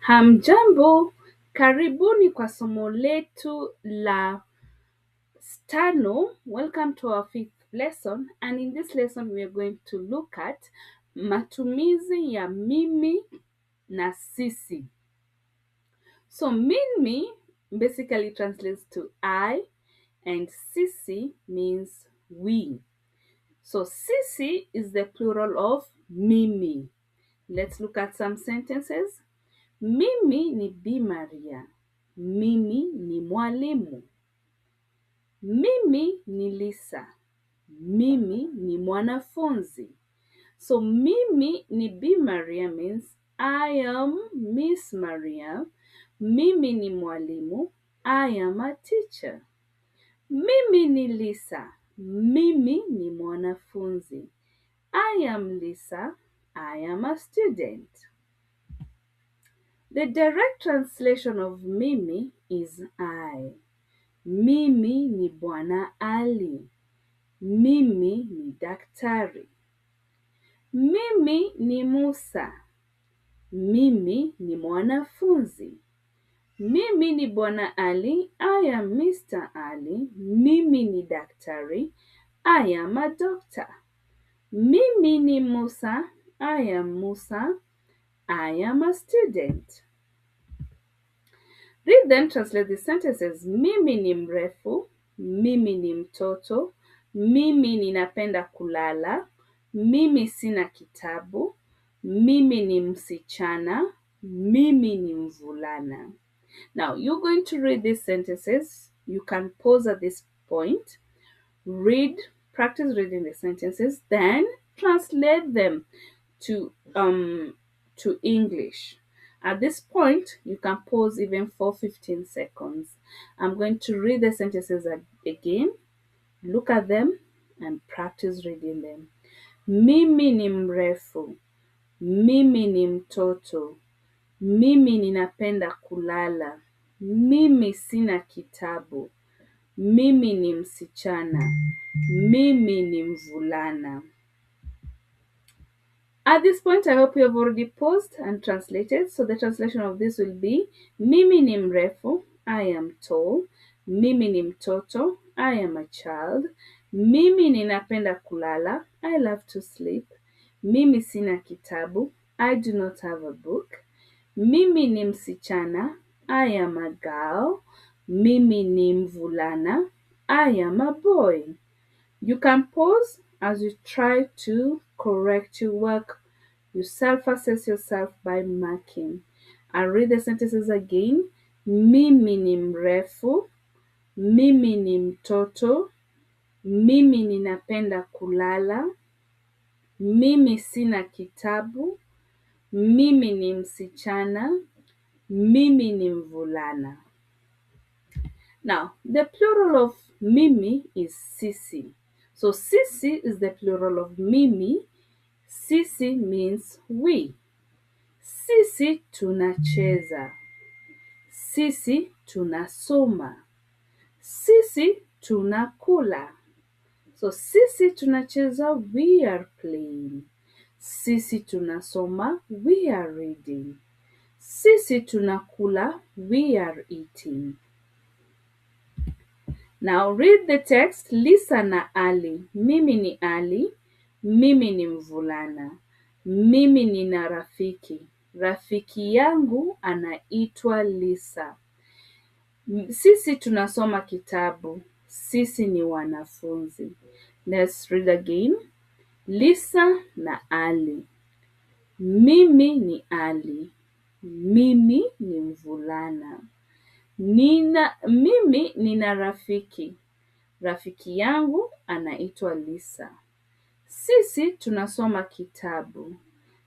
Hamjambo, karibuni kwa somo letu la tano. Welcome to our fifth lesson, and in this lesson we are going to look at matumizi ya mimi na sisi. So mimi basically translates to I, and sisi means we. So sisi is the plural of mimi. Let's look at some sentences. Mimi ni Bi Maria. Mimi ni mwalimu. Mimi ni Lisa. Mimi ni mwanafunzi. So mimi ni Bi Maria means I am Miss Maria. Mimi ni mwalimu. I am a teacher. Mimi ni Lisa. Mimi ni mwanafunzi. I am Lisa. I am a student. The direct translation of mimi is I. Mimi ni Bwana Ali. Mimi ni daktari. Mimi ni Musa. Mimi ni mwanafunzi. Mimi ni Bwana Ali. I am Mr. Ali. Mimi ni daktari. I am a doctor. Mimi ni Musa. I am Musa. I am a student. Read then translate the sentences. Mimi ni mrefu. Mimi ni mtoto. Mimi ninapenda kulala. Mimi sina kitabu. Mimi ni msichana. Mimi ni mvulana. Now, you're going to read these sentences. You can pause at this point. Practice reading the sentences, then translate them to English. At this point, you can pause even for 15 seconds. I'm going to read the sentences again. Look at them and practice reading them. Mimi ni mrefu. Mimi ni mtoto. Mimi ninapenda kulala. Mimi sina kitabu. Mimi ni msichana. Mimi ni mvulana. At this point, I hope you have already paused and translated. So the translation of this will be, Mimi ni mrefu, I am tall. Mimi ni mtoto, I am a child. Mimi ninapenda kulala, I love to sleep. Mimi sina kitabu, I do not have a book. Mimi ni msichana, I am a girl. Mimi ni mvulana, I am a boy. You can pause as you try to correct your work. You self-assess yourself by marking. I'll read the sentences again. Mimi ni mrefu. Mimi ni mtoto. Mimi ninapenda kulala. Mimi sina kitabu. Mimi ni msichana. Mimi ni mvulana. Now, the plural of mimi is sisi. So sisi is the plural of mimi. Sisi means we. Sisi tunacheza. Sisi tunasoma. Sisi tunakula. So sisi tunacheza, we are playing. Sisi tunasoma, we are reading. Sisi tunakula, we are eating. Now read the text. Lisa na Ali. Mimi ni Ali. Mimi ni mvulana. Mimi nina rafiki. Rafiki yangu anaitwa Lisa. Sisi tunasoma kitabu. Sisi ni wanafunzi. Let's read again. Lisa na Ali. Mimi ni Ali. Mimi ni mvulana. Mimi nina rafiki. Rafiki yangu anaitwa Lisa. Sisi tunasoma kitabu.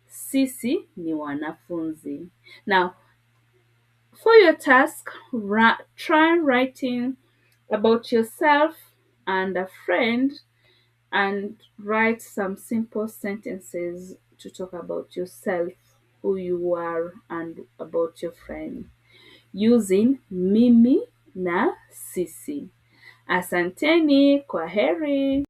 Sisi ni wanafunzi. Now, for your task, try writing about yourself and a friend and write some simple sentences to talk about yourself, who you are, and about your friend, using mimi na sisi. Asanteni, kwaheri.